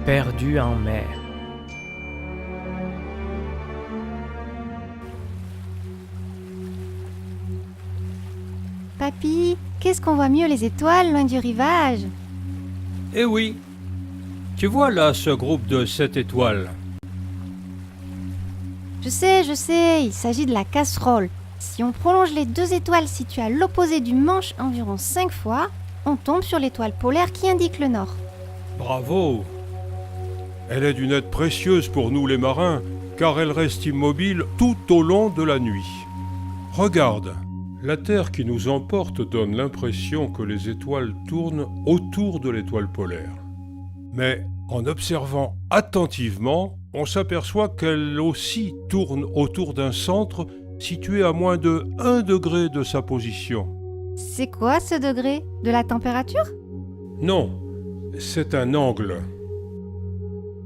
perdu en mer. Papy, qu'est-ce qu'on voit mieux les étoiles loin du rivage? Eh oui, tu vois là ce groupe de 7 étoiles. Je sais, il s'agit de la casserole. Si on prolonge les 2 étoiles situées à l'opposé du manche environ 5 fois, on tombe sur l'étoile polaire qui indique le nord. Bravo! Elle est d'une aide précieuse pour nous les marins, car elle reste immobile tout au long de la nuit. Regarde, la Terre qui nous emporte donne l'impression que les étoiles tournent autour de l'étoile polaire. Mais en observant attentivement, on s'aperçoit qu'elle aussi tourne autour d'un centre situé à moins de 1 degré de sa position. C'est quoi ce degré? De la température? Non, c'est un angle.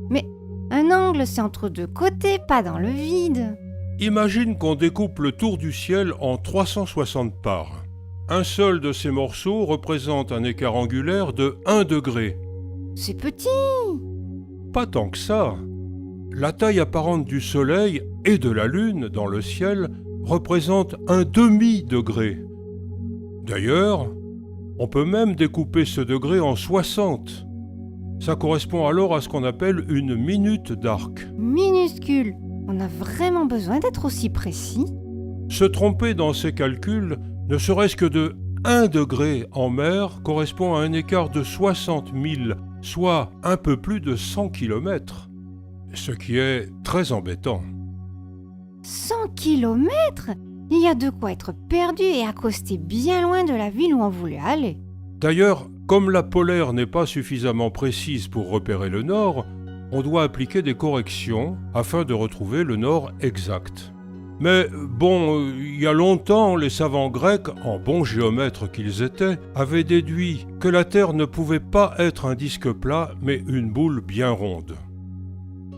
Mais un angle, c'est entre 2 côtés, pas dans le vide. Imagine qu'on découpe le tour du ciel en 360 parts. Un seul de ces morceaux représente un écart angulaire de 1 degré. C'est petit. Pas tant que ça. La taille apparente du Soleil et de la Lune dans le ciel représente un demi-degré. D'ailleurs, on peut même découper ce degré en 60. Ça correspond alors à ce qu'on appelle une minute d'arc. Minuscule. On a vraiment besoin d'être aussi précis? Se tromper dans ces calculs, ne serait-ce que de 1 degré en mer, correspond à un écart de 60 000, soit un peu plus de 100 km. Ce qui est très embêtant. 100 kilomètres? Il y a de quoi être perdu et accoster bien loin de la ville où on voulait aller. D'ailleurs, comme la polaire n'est pas suffisamment précise pour repérer le nord, on doit appliquer des corrections afin de retrouver le nord exact. Mais bon, il y a longtemps, les savants grecs, en bons géomètres qu'ils étaient, avaient déduit que la Terre ne pouvait pas être un disque plat, mais une boule bien ronde.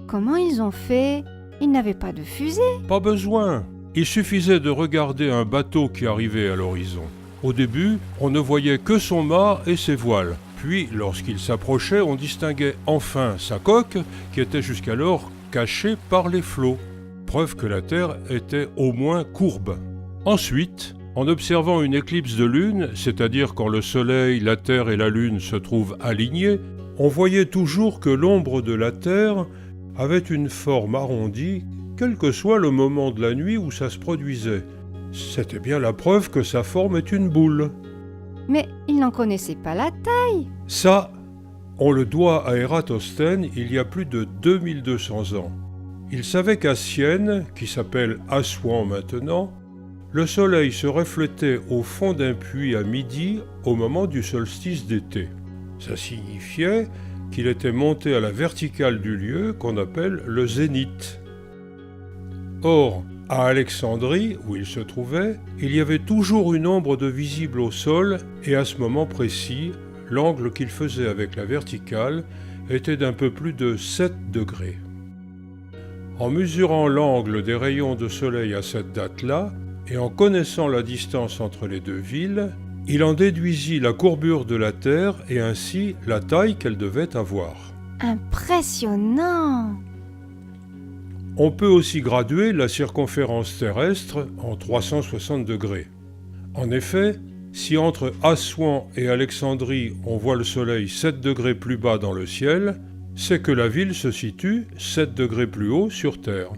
Comment ils ont fait? Ils n'avaient pas de fusée. Pas besoin. Il suffisait de regarder un bateau qui arrivait à l'horizon. Au début, on ne voyait que son mât et ses voiles. Puis, lorsqu'il s'approchait, on distinguait enfin sa coque, qui était jusqu'alors cachée par les flots. Preuve que la Terre était au moins courbe. Ensuite, en observant une éclipse de lune, c'est-à-dire quand le Soleil, la Terre et la Lune se trouvent alignés, on voyait toujours que l'ombre de la Terre avait une forme arrondie, quel que soit le moment de la nuit où ça se produisait. C'était bien la preuve que sa forme est une boule. Mais ils n'en connaissaient pas la taille. Ça, on le doit à Ératosthène il y a plus de 2200 ans. Il savait qu'à Syène, qui s'appelle Assouan maintenant, le soleil se reflétait au fond d'un puits à midi au moment du solstice d'été. Ça signifiait qu'il était monté à la verticale du lieu qu'on appelle le zénith. Or, à Alexandrie, où il se trouvait, il y avait toujours une ombre de visible au sol et à ce moment précis, l'angle qu'il faisait avec la verticale était d'un peu plus de 7 degrés. En mesurant l'angle des rayons de soleil à cette date-là, et en connaissant la distance entre les deux villes, il en déduisit la courbure de la Terre et ainsi la taille qu'elle devait avoir. Impressionnant! On peut aussi graduer la circonférence terrestre en 360 degrés. En effet, si entre Assouan et Alexandrie on voit le soleil 7 degrés plus bas dans le ciel, c'est que la ville se situe 7 degrés plus haut sur Terre.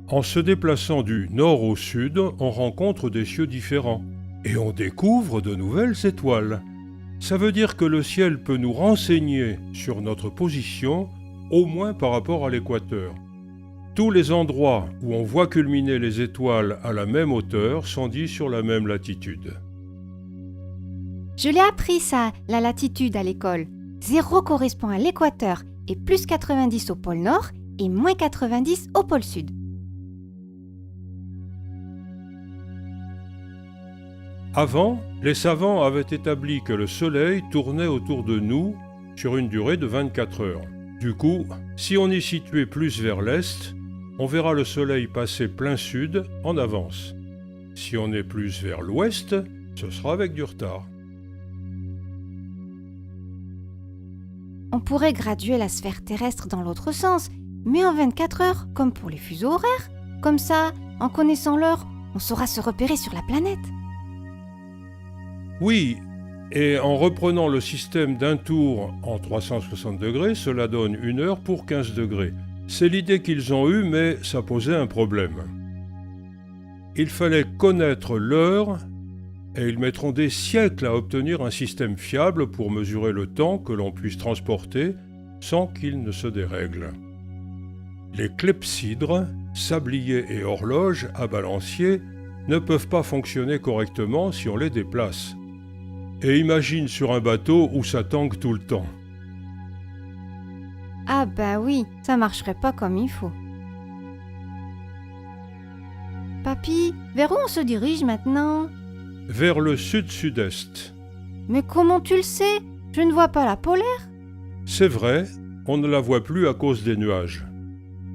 En se déplaçant du nord au sud, on rencontre des cieux différents et on découvre de nouvelles étoiles. Ça veut dire que le ciel peut nous renseigner sur notre position, au moins par rapport à l'équateur. Tous les endroits où on voit culminer les étoiles à la même hauteur sont dits sur la même latitude. Je l'ai appris ça, la latitude à l'école. 0 correspond à l'équateur et plus 90 au pôle nord et moins 90 au pôle sud. Avant, les savants avaient établi que le Soleil tournait autour de nous sur une durée de 24 heures. Du coup, si on est situé plus vers l'est, on verra le Soleil passer plein sud en avance. Si on est plus vers l'ouest, ce sera avec du retard. on pourrait graduer la sphère terrestre dans l'autre sens, mais en 24 heures, comme pour les fuseaux horaires. Comme ça, en connaissant l'heure, on saura se repérer sur la planète. Oui, et en reprenant le système d'un tour en 360 degrés, cela donne 1 heure pour 15 degrés. C'est l'idée qu'ils ont eue, mais ça posait un problème. Il fallait connaître l'heure, et ils mettront des siècles à obtenir un système fiable pour mesurer le temps que l'on puisse transporter sans qu'il ne se dérègle. Les clepsydres, sabliers et horloges à balancier ne peuvent pas fonctionner correctement si on les déplace. Et imagine sur un bateau où ça tangue tout le temps. Ah bah oui, ça marcherait pas comme il faut. Papy, vers où on se dirige maintenant? Vers le sud-sud-est. Mais comment tu le sais? Je ne vois pas la polaire. C'est vrai, on ne la voit plus à cause des nuages.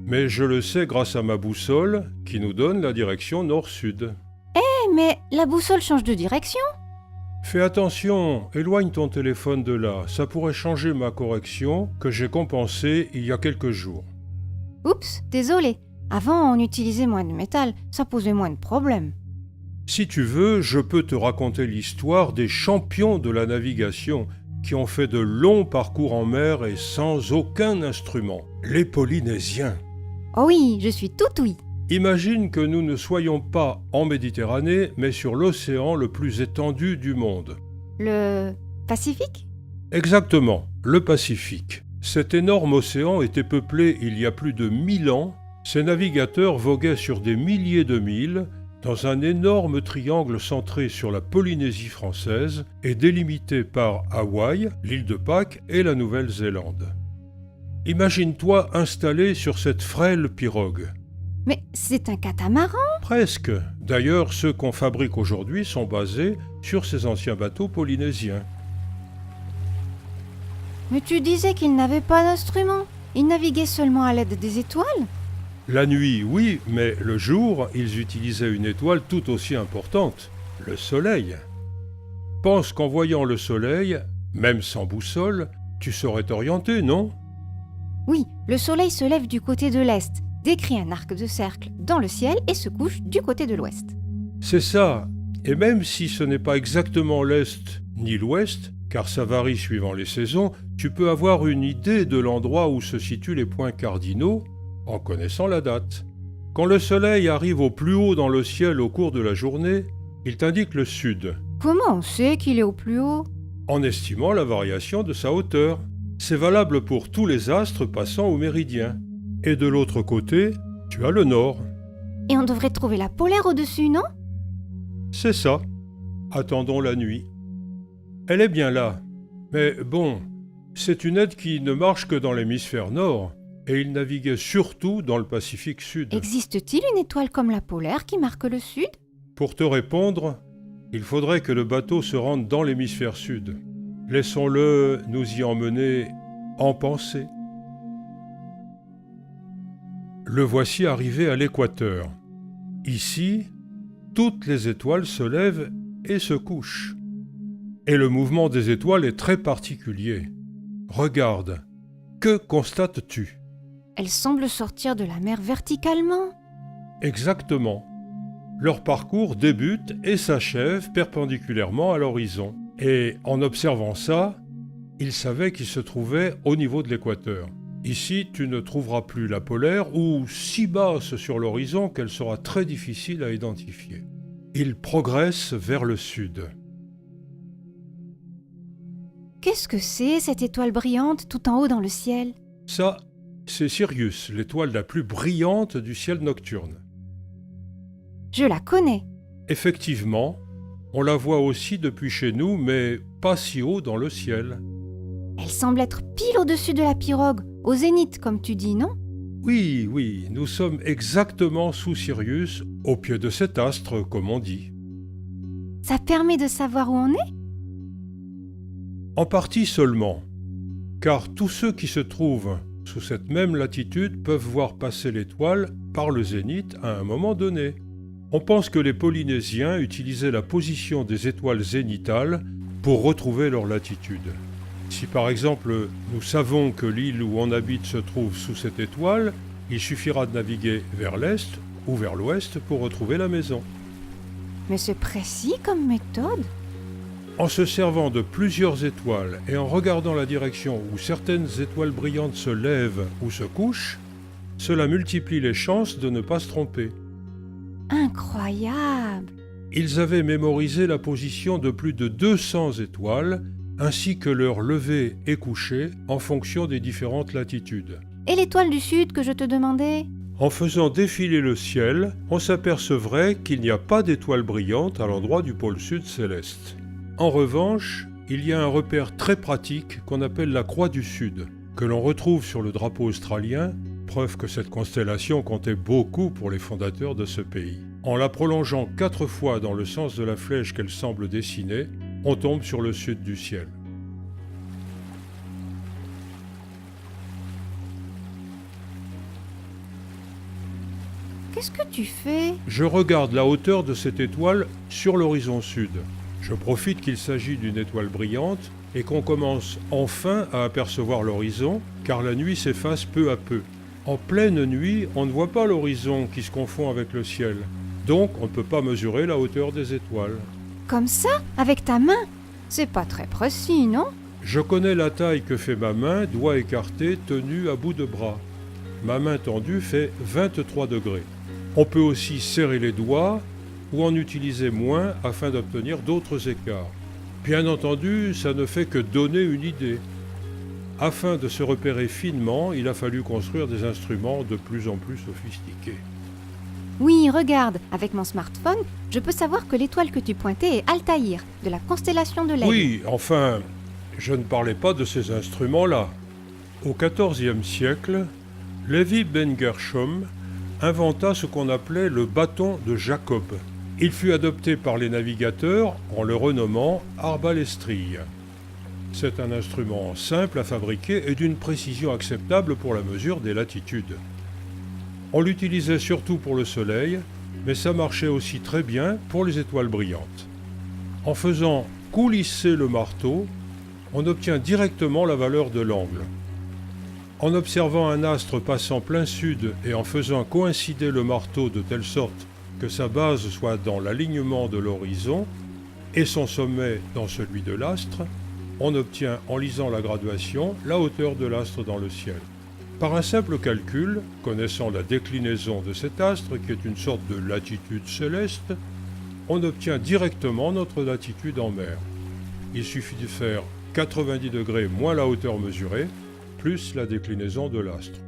Mais je le sais grâce à ma boussole qui nous donne la direction nord-sud. Mais la boussole change de direction. Fais attention, éloigne ton téléphone de là, ça pourrait changer ma correction que j'ai compensée il y a quelques jours. Oups, désolé. Avant, on utilisait moins de métal, ça posait moins de problèmes. Si tu veux, je peux te raconter l'histoire des champions de la navigation qui ont fait de longs parcours en mer et sans aucun instrument, les Polynésiens. Oh oui, je suis tout oui. Imagine que nous ne soyons pas en Méditerranée, mais sur l'océan le plus étendu du monde. Le Pacifique? Exactement, le Pacifique. Cet énorme océan était peuplé il y a plus de 1000 ans. Ces navigateurs voguaient sur des milliers de milles dans un énorme triangle centré sur la Polynésie française et délimité par Hawaï, l'île de Pâques et la Nouvelle-Zélande. Imagine-toi installé sur cette frêle pirogue. Mais c'est un catamaran? Presque. D'ailleurs, ceux qu'on fabrique aujourd'hui sont basés sur ces anciens bateaux polynésiens. Mais tu disais qu'ils n'avaient pas d'instrument. Ils naviguaient seulement à l'aide des étoiles? La nuit, oui, mais le jour, ils utilisaient une étoile tout aussi importante, le soleil. Pense qu'en voyant le soleil, même sans boussole, tu saurais t'orienter, non? Oui, le soleil se lève du côté de l'est, décrit un arc de cercle dans le ciel et se couche du côté de l'ouest. C'est ça. Et même si ce n'est pas exactement l'est ni l'ouest, car ça varie suivant les saisons, tu peux avoir une idée de l'endroit où se situent les points cardinaux en connaissant la date. Quand le soleil arrive au plus haut dans le ciel au cours de la journée, il t'indique le sud. Comment on sait qu'il est au plus haut? En estimant la variation de sa hauteur. C'est valable pour tous les astres passant au méridien. Et de l'autre côté, tu as le nord. Et on devrait trouver la polaire au-dessus, non? C'est ça. Attendons la nuit. Elle est bien là. Mais bon, c'est une aide qui ne marche que dans l'hémisphère nord, et il naviguait surtout dans le Pacifique Sud. Existe-t-il une étoile comme la polaire qui marque le sud? Pour te répondre, il faudrait que le bateau se rende dans l'hémisphère sud. Laissons-le nous y emmener en pensée. Le voici arrivé à l'équateur. Ici, toutes les étoiles se lèvent et se couchent. Et le mouvement des étoiles est très particulier. Regarde, que constates-tu? Elles semblent sortir de la mer verticalement. Exactement. Leur parcours débute et s'achève perpendiculairement à l'horizon. Et en observant ça, ils savaient qu'ils se trouvaient au niveau de l'équateur. Ici, tu ne trouveras plus la polaire ou si basse sur l'horizon qu'elle sera très difficile à identifier. Ils progressent vers le sud. Qu'est-ce que c'est, cette étoile brillante tout en haut dans le ciel? Ça, c'est Sirius, l'étoile la plus brillante du ciel nocturne. Je la connais. Effectivement, on la voit aussi depuis chez nous, mais pas si haut dans le ciel. Elle semble être pile au-dessus de la pirogue, au zénith, comme tu dis, non? Oui, nous sommes exactement sous Sirius, au pied de cet astre, comme on dit. Ça permet de savoir où on est? En partie seulement, car tous ceux qui se trouvent sous cette même latitude peuvent voir passer l'étoile par le zénith à un moment donné. On pense que les Polynésiens utilisaient la position des étoiles zénithales pour retrouver leur latitude. Si par exemple nous savons que l'île où on habite se trouve sous cette étoile, il suffira de naviguer vers l'est ou vers l'ouest pour retrouver la maison. Mais c'est précis comme méthode. En se servant de plusieurs étoiles et en regardant la direction où certaines étoiles brillantes se lèvent ou se couchent, cela multiplie les chances de ne pas se tromper. Incroyable! Ils avaient mémorisé la position de plus de 200 étoiles, ainsi que leur lever et coucher en fonction des différentes latitudes. Et l'étoile du sud que je te demandais? En faisant défiler le ciel, on s'apercevrait qu'il n'y a pas d'étoile brillante à l'endroit du pôle sud céleste. En revanche, il y a un repère très pratique qu'on appelle la Croix du Sud, que l'on retrouve sur le drapeau australien, preuve que cette constellation comptait beaucoup pour les fondateurs de ce pays. En la prolongeant 4 fois dans le sens de la flèche qu'elle semble dessiner, on tombe sur le sud du ciel. Qu'est-ce que tu fais? Je regarde la hauteur de cette étoile sur l'horizon sud. Je profite qu'il s'agit d'une étoile brillante et qu'on commence enfin à apercevoir l'horizon, car la nuit s'efface peu à peu. En pleine nuit, on ne voit pas l'horizon qui se confond avec le ciel. Donc, on ne peut pas mesurer la hauteur des étoiles. Comme ça? Avec ta main? C'est pas très précis, non? Je connais la taille que fait ma main, doigt écarté, tenue à bout de bras. Ma main tendue fait 23 degrés. On peut aussi serrer les doigts ou en utiliser moins afin d'obtenir d'autres écarts. Bien entendu, ça ne fait que donner une idée. Afin de se repérer finement, il a fallu construire des instruments de plus en plus sophistiqués. Oui, regarde, avec mon smartphone, je peux savoir que l'étoile que tu pointais est Altaïr, de la constellation de l'Aigle. Oui, enfin, je ne parlais pas de ces instruments-là. Au XIVe siècle, Levi ben Gershom inventa ce qu'on appelait le bâton de Jacob. Il fut adopté par les navigateurs en le renommant arbalestrie. C'est un instrument simple à fabriquer et d'une précision acceptable pour la mesure des latitudes. On l'utilisait surtout pour le soleil, mais ça marchait aussi très bien pour les étoiles brillantes. En faisant coulisser le marteau, on obtient directement la valeur de l'angle. En observant un astre passant plein sud et en faisant coïncider le marteau de telle sorte que sa base soit dans l'alignement de l'horizon et son sommet dans celui de l'astre, on obtient en lisant la graduation la hauteur de l'astre dans le ciel. Par un simple calcul, connaissant la déclinaison de cet astre qui est une sorte de latitude céleste, on obtient directement notre latitude en mer. Il suffit de faire 90 degrés moins la hauteur mesurée, plus la déclinaison de l'astre.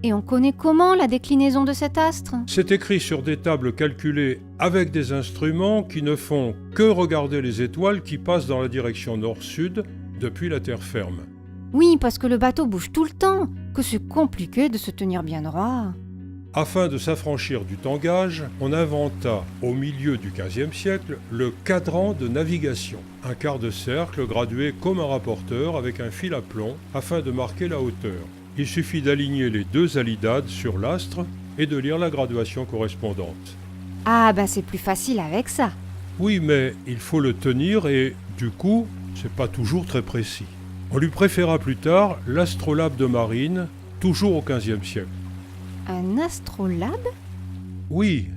Et on connaît comment la déclinaison de cet astre? C'est écrit sur des tables calculées avec des instruments qui ne font que regarder les étoiles qui passent dans la direction nord-sud depuis la terre ferme. Oui, parce que le bateau bouge tout le temps, que c'est compliqué de se tenir bien droit. Afin de s'affranchir du tangage, on inventa au milieu du XVe siècle le cadran de navigation, un quart de cercle gradué comme un rapporteur avec un fil à plomb afin de marquer la hauteur. Il suffit d'aligner les deux alidades sur l'astre et de lire la graduation correspondante. Ah ben c'est plus facile avec ça. Oui, mais il faut le tenir et, du coup, c'est pas toujours très précis. On lui préféra plus tard l'astrolabe de marine, toujours au XVe siècle. Un astrolabe? Oui,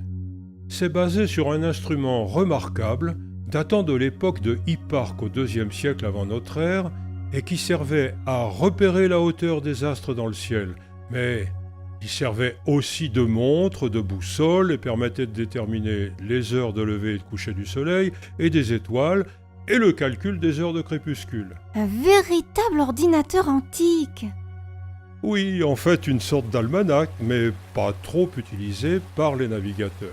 c'est basé sur un instrument remarquable datant de l'époque de Hipparque au IIe siècle avant notre ère et qui servait à repérer la hauteur des astres dans le ciel, mais il servait aussi de montre, de boussole et permettait de déterminer les heures de lever et de coucher du soleil et des étoiles et le calcul des heures de crépuscule. Un véritable ordinateur antique. Oui, en fait une sorte d'almanach, mais pas trop utilisé par les navigateurs.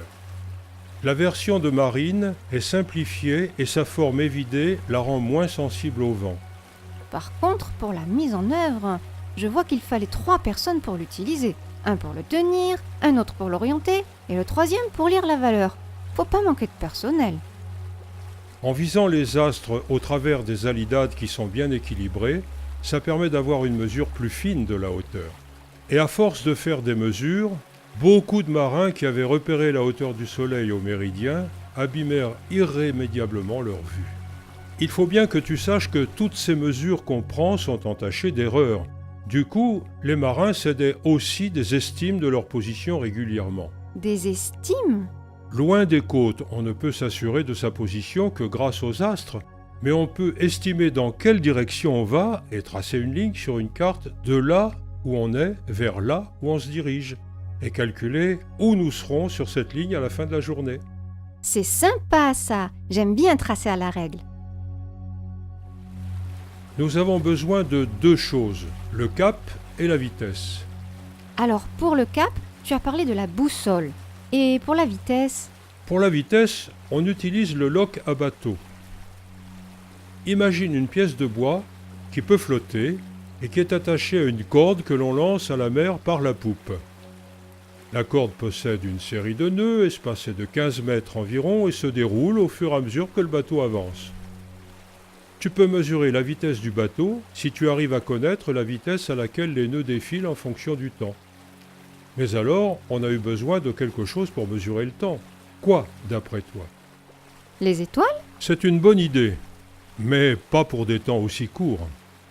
La version de marine est simplifiée et sa forme évidée la rend moins sensible au vent. Par contre, pour la mise en œuvre, je vois qu'il fallait 3 personnes pour l'utiliser. Un pour le tenir, un autre pour l'orienter, et le troisième pour lire la valeur. Faut pas manquer de personnel. En visant les astres au travers des alidades qui sont bien équilibrées, ça permet d'avoir une mesure plus fine de la hauteur. Et à force de faire des mesures, beaucoup de marins qui avaient repéré la hauteur du soleil au méridien abîmèrent irrémédiablement leur vue. Il faut bien que tu saches que toutes ces mesures qu'on prend sont entachées d'erreurs. Du coup, les marins cédaient aussi des estimes de leur position régulièrement. Des estimes? Loin des côtes, on ne peut s'assurer de sa position que grâce aux astres, mais on peut estimer dans quelle direction on va et tracer une ligne sur une carte de là où on est vers là où on se dirige, et calculer où nous serons sur cette ligne à la fin de la journée. C'est sympa ça, j'aime bien tracer à la règle. Nous avons besoin de deux choses, le cap et la vitesse. Alors pour le cap, tu as parlé de la boussole. Et pour la vitesse? Pour la vitesse, on utilise le lock à bateau. Imagine une pièce de bois qui peut flotter et qui est attachée à une corde que l'on lance à la mer par la poupe. La corde possède une série de nœuds espacés de 15 mètres environ et se déroule au fur et à mesure que le bateau avance. Tu peux mesurer la vitesse du bateau si tu arrives à connaître la vitesse à laquelle les nœuds défilent en fonction du temps. Mais alors, on a eu besoin de quelque chose pour mesurer le temps. Quoi, d'après toi? Les étoiles? C'est une bonne idée, mais pas pour des temps aussi courts.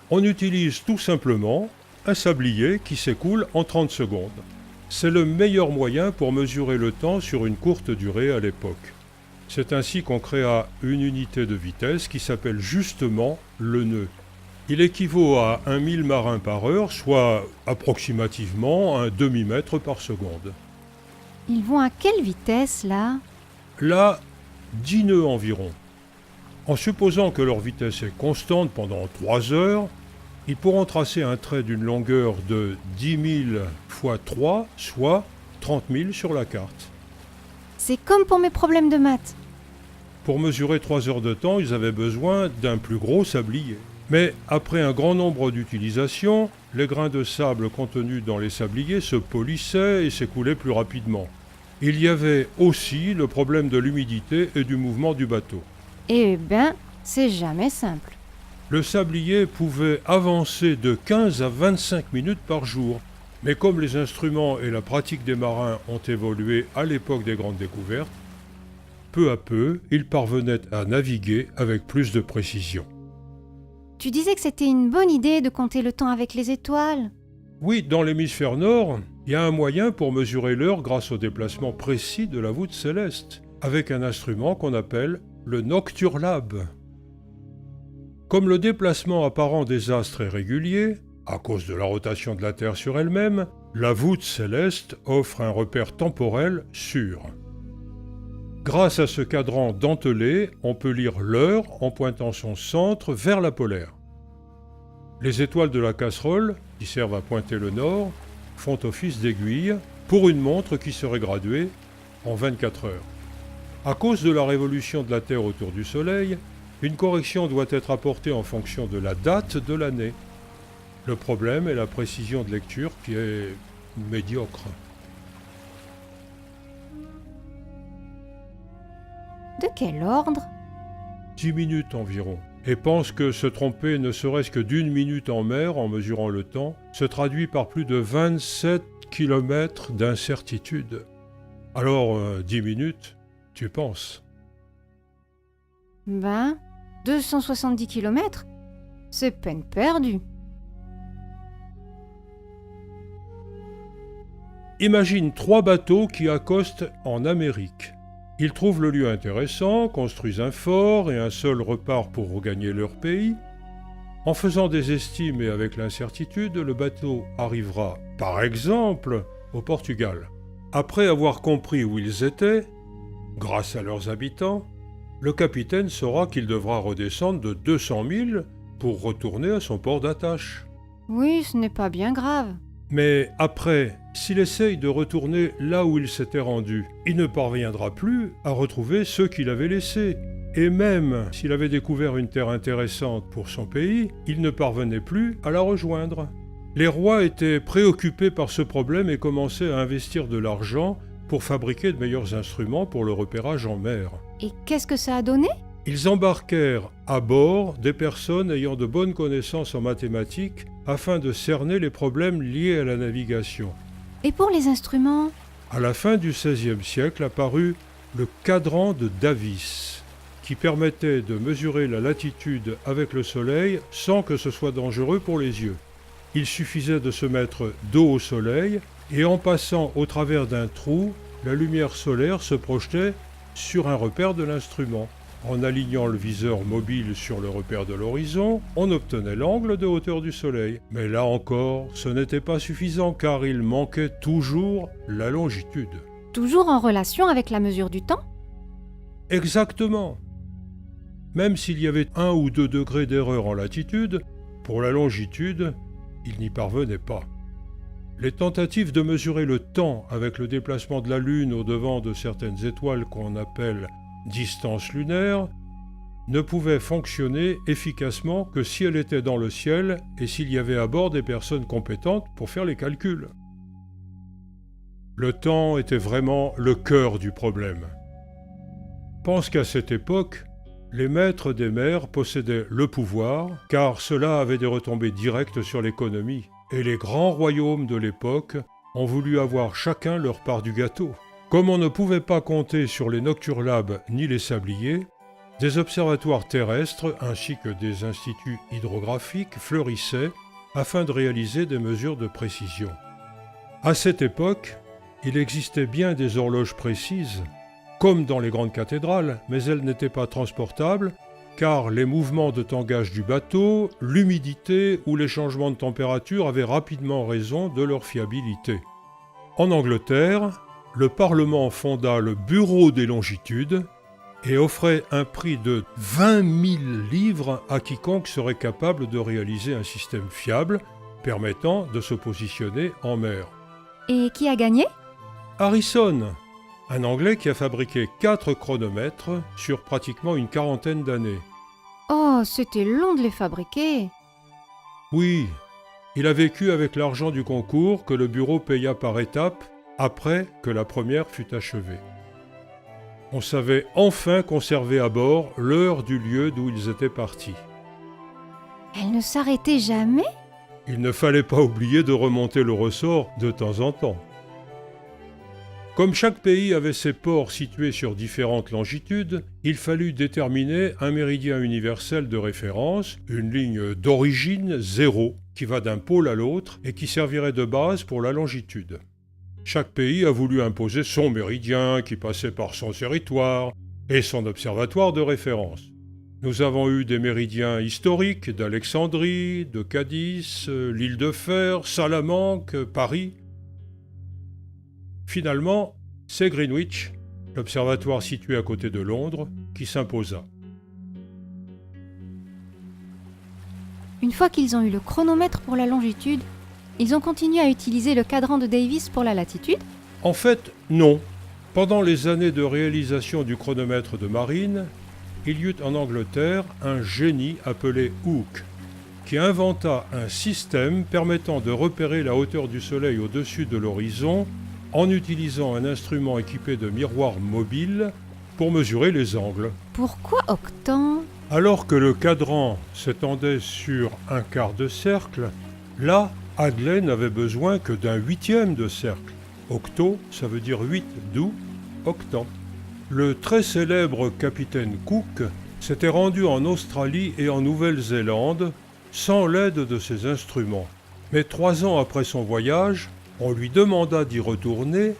On utilise tout simplement un sablier qui s'écoule en 30 secondes. C'est le meilleur moyen pour mesurer le temps sur une courte durée à l'époque. C'est ainsi qu'on créa une unité de vitesse qui s'appelle justement le nœud. Il équivaut à 1000 marins par heure, soit approximativement un demi-mètre par seconde. Ils vont à quelle vitesse là? Là, 10 nœuds environ. En supposant que leur vitesse est constante pendant 3 heures, ils pourront tracer un trait d'une longueur de 10 000 fois 3, soit 30 000 sur la carte. C'est comme pour mes problèmes de maths. Pour mesurer 3 heures de temps, ils avaient besoin d'un plus gros sablier. Mais après un grand nombre d'utilisations, les grains de sable contenus dans les sabliers se polissaient et s'écoulaient plus rapidement. Il y avait aussi le problème de l'humidité et du mouvement du bateau. Eh ben, c'est jamais simple. Le sablier pouvait avancer de 15 à 25 minutes par jour. Mais comme les instruments et la pratique des marins ont évolué à l'époque des grandes découvertes, peu à peu, ils parvenaient à naviguer avec plus de précision. Tu disais que c'était une bonne idée de compter le temps avec les étoiles. Oui, dans l'hémisphère nord, il y a un moyen pour mesurer l'heure grâce au déplacement précis de la voûte céleste, avec un instrument qu'on appelle le nocturlabe. Comme le déplacement apparent des astres est régulier, à cause de la rotation de la Terre sur elle-même, la voûte céleste offre un repère temporel sûr. Grâce à ce cadran dentelé, on peut lire l'heure en pointant son centre vers la polaire. Les étoiles de la casserole, qui servent à pointer le nord, font office d'aiguille pour une montre qui serait graduée en 24 heures. À cause de la révolution de la Terre autour du Soleil, une correction doit être apportée en fonction de la date de l'année. Le problème est la précision de lecture qui est médiocre. De quel ordre? 10 minutes environ. Et pense que se tromper ne serait-ce que d'1 minute en mer en mesurant le temps se traduit par plus de 27 km d'incertitude. Alors, 10 minutes, tu penses? Ben, 270 km? C'est peine perdue. Imagine 3 bateaux qui accostent en Amérique. Ils trouvent le lieu intéressant, construisent un fort et un seul repart pour regagner leur pays. En faisant des estimes et avec l'incertitude, le bateau arrivera, par exemple, au Portugal. Après avoir compris où ils étaient, grâce à leurs habitants, le capitaine saura qu'il devra redescendre de 200 000 pour retourner à son port d'attache. Oui, ce n'est pas bien grave. Mais après, s'il essaye de retourner là où il s'était rendu, il ne parviendra plus à retrouver ceux qu'il avait laissés. Et même s'il avait découvert une terre intéressante pour son pays, il ne parvenait plus à la rejoindre. Les rois étaient préoccupés par ce problème et commençaient à investir de l'argent pour fabriquer de meilleurs instruments pour le repérage en mer. Et qu'est-ce que ça a donné? Ils embarquèrent à bord des personnes ayant de bonnes connaissances en mathématiques afin de cerner les problèmes liés à la navigation. Et pour les instruments? À la fin du XVIe siècle apparut le cadran de Davis, qui permettait de mesurer la latitude avec le soleil sans que ce soit dangereux pour les yeux. Il suffisait de se mettre dos au soleil et en passant au travers d'un trou, la lumière solaire se projetait sur un repère de l'instrument. En alignant le viseur mobile sur le repère de l'horizon, on obtenait l'angle de hauteur du soleil. Mais là encore, ce n'était pas suffisant car il manquait toujours la longitude. Toujours en relation avec la mesure du temps? Exactement. Même s'il y avait 1 ou 2 degrés d'erreur en latitude, pour la longitude, il n'y parvenait pas. Les tentatives de mesurer le temps avec le déplacement de la Lune au-devant de certaines étoiles qu'on appelle distance lunaire ne pouvaient fonctionner efficacement que si elle était dans le ciel et s'il y avait à bord des personnes compétentes pour faire les calculs. Le temps était vraiment le cœur du problème. Pense qu'à cette époque, les maîtres des mers possédaient le pouvoir, car cela avait des retombées directes sur l'économie, et les grands royaumes de l'époque ont voulu avoir chacun leur part du gâteau. Comme on ne pouvait pas compter sur les nocturlabes ni les sabliers, des observatoires terrestres ainsi que des instituts hydrographiques fleurissaient afin de réaliser des mesures de précision. À cette époque, il existait bien des horloges précises, comme dans les grandes cathédrales, mais elles n'étaient pas transportables, car les mouvements de tangage du bateau, l'humidité ou les changements de température avaient rapidement raison de leur fiabilité. En Angleterre, le Parlement fonda le Bureau des longitudes et offrait un prix de 20 000 livres à quiconque serait capable de réaliser un système fiable permettant de se positionner en mer. Et qui a gagné? Harrison, un Anglais qui a fabriqué 4 chronomètres sur pratiquement une quarantaine d'années. Oh, c'était long de les fabriquer. Oui, il a vécu avec l'argent du concours que le bureau paya par étapes après que la première fut achevée. On savait enfin conserver à bord l'heure du lieu d'où ils étaient partis. Elle ne s'arrêtait jamais? Il ne fallait pas oublier de remonter le ressort de temps en temps. Comme chaque pays avait ses ports situés sur différentes longitudes, il fallut déterminer un méridien universel de référence, une ligne d'origine 0, qui va d'un pôle à l'autre et qui servirait de base pour la longitude. Chaque pays a voulu imposer son méridien qui passait par son territoire et son observatoire de référence. Nous avons eu des méridiens historiques d'Alexandrie, de Cadix, l'île de Fer, Salamanque, Paris. Finalement, c'est Greenwich, l'observatoire situé à côté de Londres, qui s'imposa. Une fois qu'ils ont eu le chronomètre pour la longitude, ils ont continué à utiliser le cadran de Davis pour la latitude? En fait, non. Pendant les années de réalisation du chronomètre de marine, il y eut en Angleterre un génie appelé Hooke, qui inventa un système permettant de repérer la hauteur du soleil au-dessus de l'horizon en utilisant un instrument équipé de miroirs mobiles pour mesurer les angles. Pourquoi octant? Alors que le cadran s'étendait sur un quart de cercle, là, Hadley n'avait besoin que d'un huitième de cercle. Octo, ça veut dire 8, d'où octant. Le très célèbre capitaine Cook s'était rendu en Australie et en Nouvelle-Zélande sans l'aide de ses instruments. Mais 3 ans après son voyage, on lui demanda d'y retourner,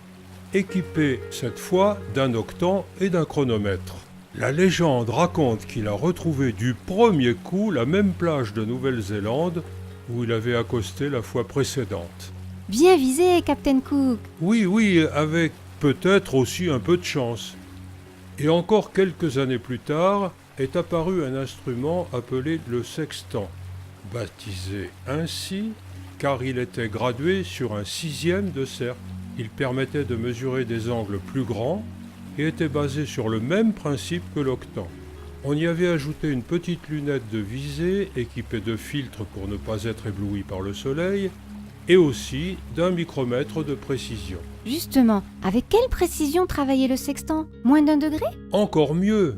équipé cette fois d'un octant et d'un chronomètre. La légende raconte qu'il a retrouvé du premier coup la même plage de Nouvelle-Zélande où il avait accosté la fois précédente. Bien visé, Captain Cook. Oui, avec peut-être aussi un peu de chance. Et encore quelques années plus tard, est apparu un instrument appelé le sextant, baptisé ainsi car il était gradué sur un 6e de cercle. Il permettait de mesurer des angles plus grands et était basé sur le même principe que l'octant. On y avait ajouté une petite lunette de visée équipée de filtres pour ne pas être ébloui par le soleil et aussi d'un micromètre de précision. Justement, avec quelle précision travaillait le sextant? Moins d'1 degré? Encore mieux,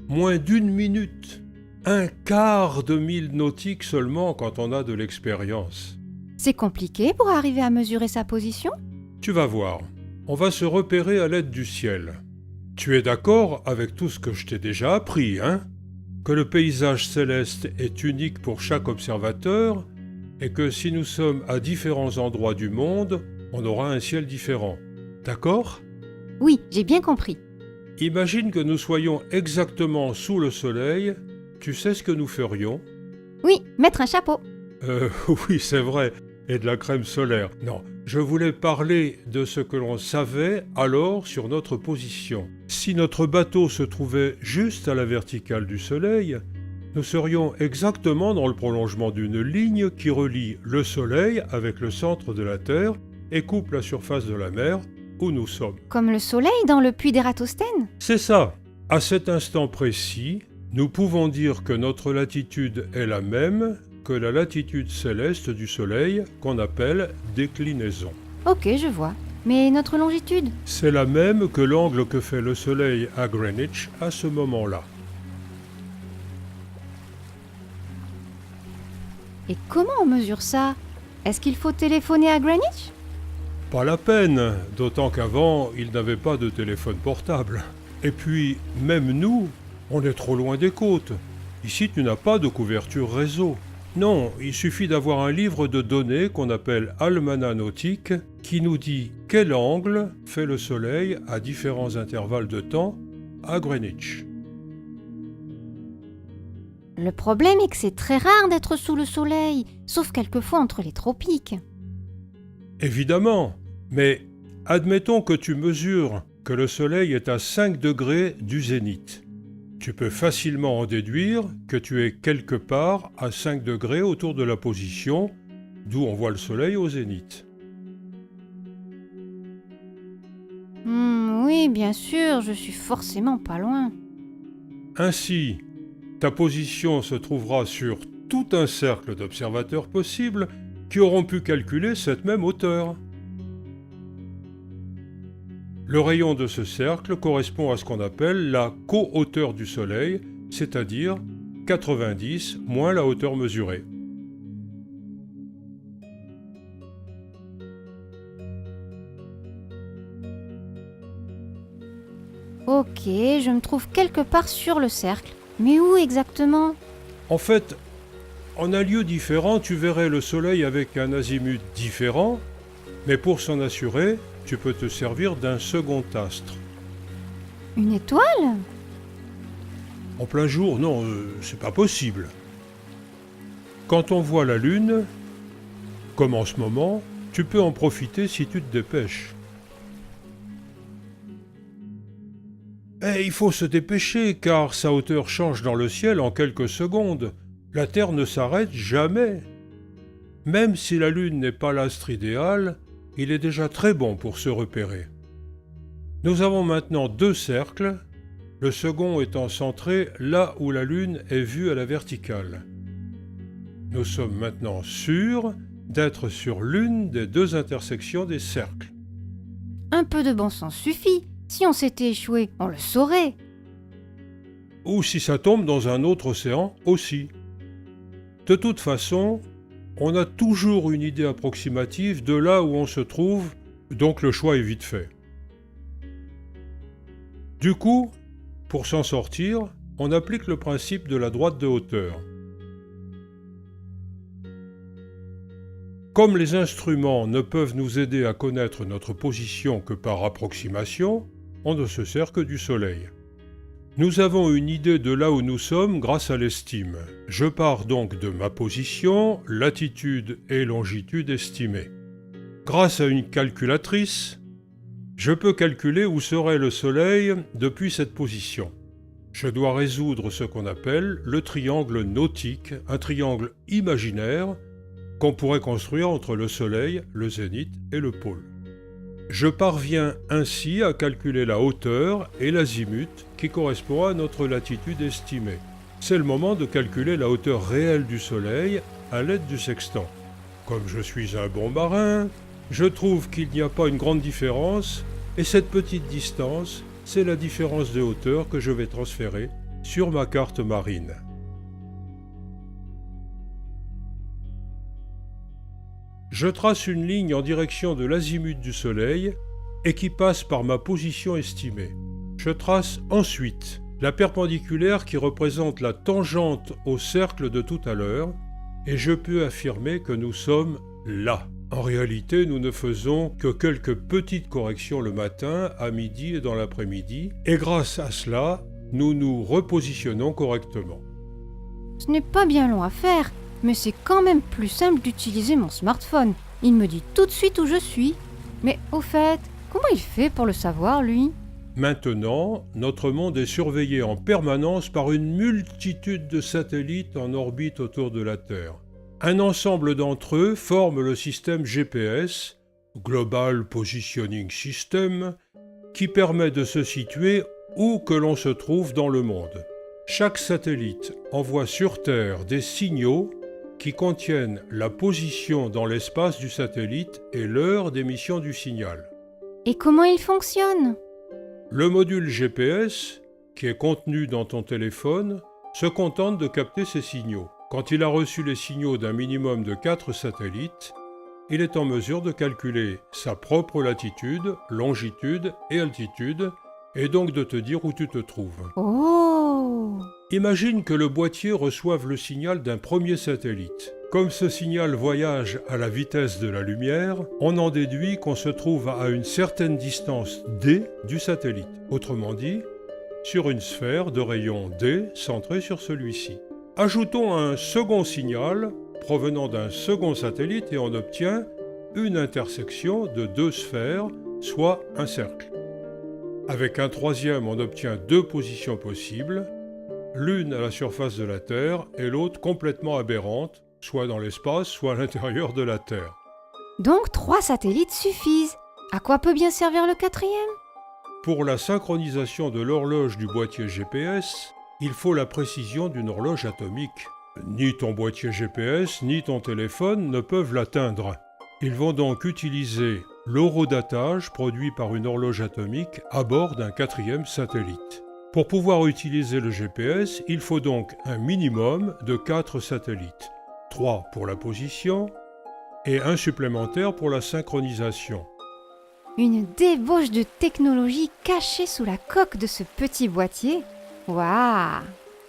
moins d'1 minute. 1/4 de mille nautiques seulement quand on a de l'expérience. C'est compliqué pour arriver à mesurer sa position? Tu vas voir, on va se repérer à l'aide du ciel. Tu es d'accord avec tout ce que je t'ai déjà appris, hein? Que le paysage céleste est unique pour chaque observateur et que si nous sommes à différents endroits du monde, on aura un ciel différent. D'accord? Oui, j'ai bien compris. Imagine que nous soyons exactement sous le soleil. Tu sais ce que nous ferions? Oui, mettre un chapeau. Oui, c'est vrai. Et de la crème solaire. Non, je voulais parler de ce que l'on savait alors sur notre position. Si notre bateau se trouvait juste à la verticale du soleil, nous serions exactement dans le prolongement d'une ligne qui relie le soleil avec le centre de la Terre et coupe la surface de la mer où nous sommes. Comme le soleil dans le puits d'Ératosthène. C'est ça. À cet instant précis, nous pouvons dire que notre latitude est la même que la latitude céleste du soleil qu'on appelle déclinaison. Ok, je vois. Mais notre longitude? C'est la même que l'angle que fait le soleil à Greenwich à ce moment-là. Et comment on mesure ça? Est-ce qu'il faut téléphoner à Greenwich? Pas la peine, d'autant qu'avant, il n'avait pas de téléphone portable. Et puis, même nous, on est trop loin des côtes. Ici, tu n'as pas de couverture réseau. Non, il suffit d'avoir un livre de données qu'on appelle Almanach nautique qui nous dit quel angle fait le soleil à différents intervalles de temps à Greenwich. Le problème est que c'est très rare d'être sous le soleil, sauf quelquefois entre les tropiques. Évidemment, mais admettons que tu mesures que le soleil est à 5 degrés du zénith. Tu peux facilement en déduire que tu es quelque part à 5 degrés autour de la position d'où on voit le soleil au zénith. Oui, bien sûr, je suis forcément pas loin. Ainsi, ta position se trouvera sur tout un cercle d'observateurs possibles qui auront pu calculer cette même hauteur. Le rayon de ce cercle correspond à ce qu'on appelle la co-hauteur du Soleil, c'est-à-dire 90 moins la hauteur mesurée. Ok, je me trouve quelque part sur le cercle. Mais où exactement? En fait, en un lieu différent, tu verrais le Soleil avec un azimut différent, mais pour s'en assurer, tu peux te servir d'un second astre. Une étoile? En plein jour, non, c'est pas possible. Quand on voit la Lune, comme en ce moment, tu peux en profiter si tu te dépêches. Et il faut se dépêcher, car sa hauteur change dans le ciel en quelques secondes. La Terre ne s'arrête jamais. Même si la Lune n'est pas l'astre idéal, il est déjà très bon pour se repérer. Nous avons maintenant 2 cercles, le second étant centré là où la Lune est vue à la verticale. Nous sommes maintenant sûrs d'être sur l'une des 2 intersections des cercles. Un peu de bon sens suffit. Si on s'était échoué, on le saurait. Ou si ça tombe dans un autre océan aussi. De toute façon, on a toujours une idée approximative de là où on se trouve, donc le choix est vite fait. Du coup, pour s'en sortir, on applique le principe de la droite de hauteur. Comme les instruments ne peuvent nous aider à connaître notre position que par approximation, on ne se sert que du Soleil. Nous avons une idée de là où nous sommes grâce à l'estime. Je pars donc de ma position, latitude et longitude estimées. Grâce à une calculatrice, je peux calculer où serait le Soleil depuis cette position. Je dois résoudre ce qu'on appelle le triangle nautique, un triangle imaginaire qu'on pourrait construire entre le Soleil, le zénith et le pôle. Je parviens ainsi à calculer la hauteur et l'azimut qui correspond à notre latitude estimée. C'est le moment de calculer la hauteur réelle du Soleil à l'aide du sextant. Comme je suis un bon marin, je trouve qu'il n'y a pas une grande différence et cette petite distance, c'est la différence de hauteur que je vais transférer sur ma carte marine. Je trace une ligne en direction de l'azimut du Soleil et qui passe par ma position estimée. Je trace ensuite la perpendiculaire qui représente la tangente au cercle de tout à l'heure, et je peux affirmer que nous sommes là. En réalité, nous ne faisons que quelques petites corrections le matin, à midi et dans l'après-midi, et grâce à cela, nous nous repositionnons correctement. Ce n'est pas bien long à faire, mais c'est quand même plus simple d'utiliser mon smartphone. Il me dit tout de suite où je suis. Mais au fait, comment il fait pour le savoir, lui ? Maintenant, notre monde est surveillé en permanence par une multitude de satellites en orbite autour de la Terre. Un ensemble d'entre eux forme le système GPS, Global Positioning System, qui permet de se situer où que l'on se trouve dans le monde. Chaque satellite envoie sur Terre des signaux qui contiennent la position dans l'espace du satellite et l'heure d'émission du signal. Et comment il fonctionne ? Le module GPS, qui est contenu dans ton téléphone, se contente de capter ces signaux. Quand il a reçu les signaux d'un minimum de 4 satellites, il est en mesure de calculer sa propre latitude, longitude et altitude, et donc de te dire où tu te trouves. Oh ! Imagine que le boîtier reçoive le signal d'un premier satellite. Comme ce signal voyage à la vitesse de la lumière, on en déduit qu'on se trouve à une certaine distance d du satellite. Autrement dit, sur une sphère de rayon d centrée sur celui-ci. Ajoutons un second signal provenant d'un second satellite et on obtient une intersection de 2 sphères, soit un cercle. Avec un troisième, on obtient 2 positions possibles, l'une à la surface de la Terre et l'autre complètement aberrante, soit dans l'espace, soit à l'intérieur de la Terre. Donc 3 satellites suffisent. À quoi peut bien servir le 4e ? Pour la synchronisation de l'horloge du boîtier GPS, il faut la précision d'une horloge atomique. Ni ton boîtier GPS, ni ton téléphone ne peuvent l'atteindre. Ils vont donc utiliser l'horodatage produit par une horloge atomique à bord d'un 4e satellite. Pour pouvoir utiliser le GPS, il faut donc un minimum de 4 satellites. 3 pour la position et un supplémentaire pour la synchronisation. Une débauche de technologie cachée sous la coque de ce petit boîtier. Waouh !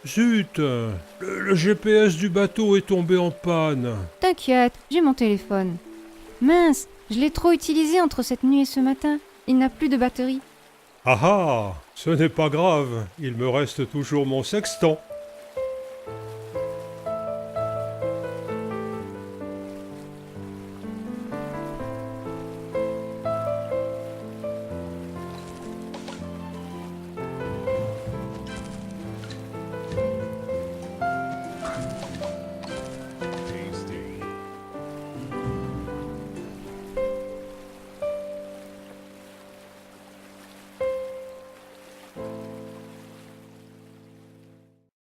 Zut, le GPS du bateau est tombé en panne. T'inquiète, j'ai mon téléphone. Mince, je l'ai trop utilisé entre cette nuit et ce matin. Il n'a plus de batterie. Ah ah, ce n'est pas grave, il me reste toujours mon sextant.